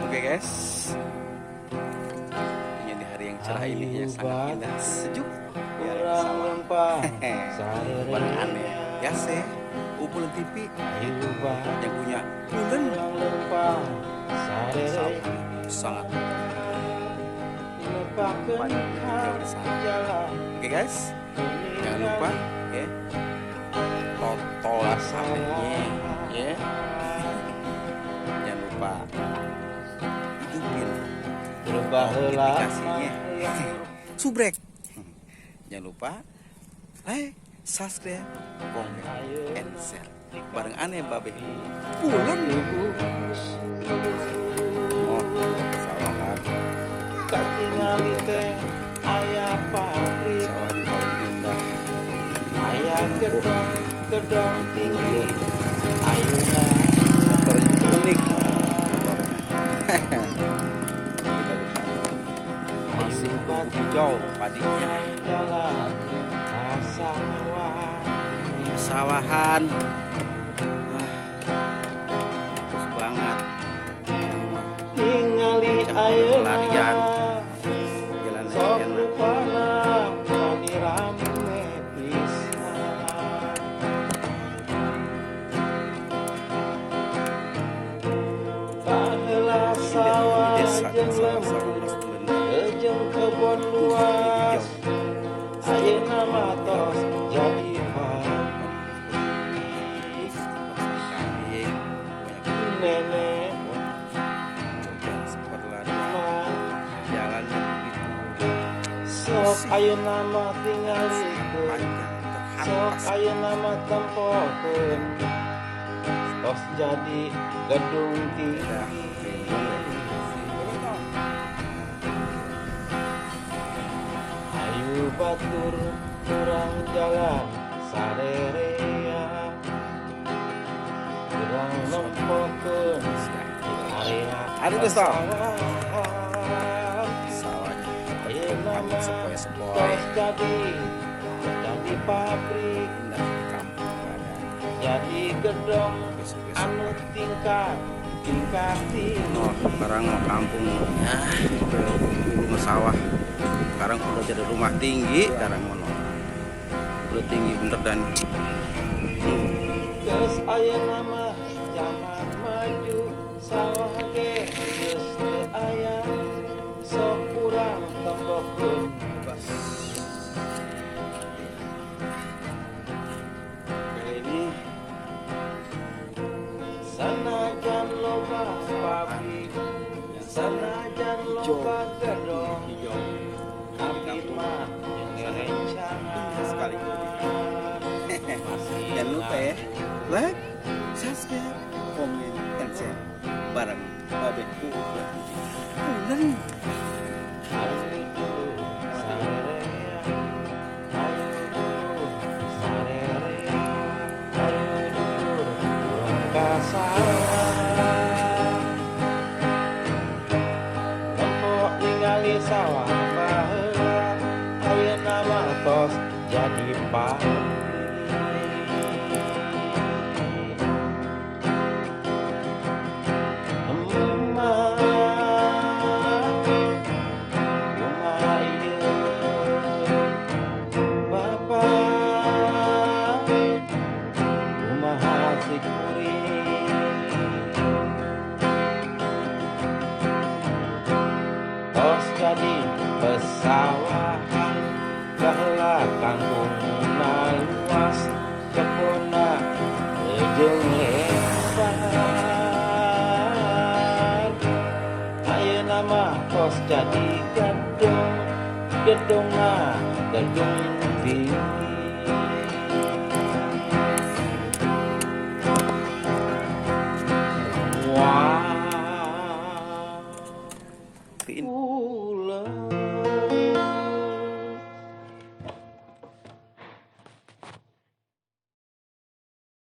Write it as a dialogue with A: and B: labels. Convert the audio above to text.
A: Oke guys, ini di hari yang cerah ini yang sangat indah, sejuk. Ya, sama. Paling aneh, ya sih. Ukuran TV yang punya bulan sangat paling jauh di sana. Oke guys, jangan lupa ya, total samanya ya. Jangan lupa hidupin notifikasinya, subrek. Jangan lupa like, subscribe, komen, and share. Bareng aneh babe pulang. Oh, sawahan.
B: Katingali teh aya pabrik, aya gedong tinggi, ayeuna
A: unik. Masih hijau padinya.
B: jalan
A: Sawahan. Bagus banget.
B: ningali ayeuna
A: Larian. Jalan
B: sok
A: enak.
B: rupana jadi rame pisan. Baheula sawah jeung lembu jeung kebon luas, ayeuna mah tos jadi nenek sok ayeuna mah tingalikeun, sok ayeuna mah tempokeun, tos jadi gedung tinggi. Ayu batur urang jalan sarerea, urang nempokeun area
A: Hari itu stop.
B: pasawahan.
A: Sawahnya
B: Ayeuna mah
A: sepoi-sepoi.
B: tos jadi pabrik,
A: Indah di kampung ada.
B: jadi gedong anu tingkat
A: Oh, sekarang mau kampung ya, rumah sawah. Sekarang udah jadi rumah tinggi, sekarang mau udah tinggi bener dan
B: geus ayeuna mah zaman maju, sawah ge geus teu aya, sok urang tembokeun ini sanajan loba pabrik, sanajan loba gedong, abdi mah ngerencangan
A: sekali. Jangan lupa ya, like, subscribe, komen, and share. Bareng Babe pulang.
B: Sawah baheula ayeuna mah tos jadi pabrik. Jadi pesawahan baheula kampungna luas, kebonna jeung lebar. Ayeuna mah tos jadi gedongna gedung tinggi. Wow.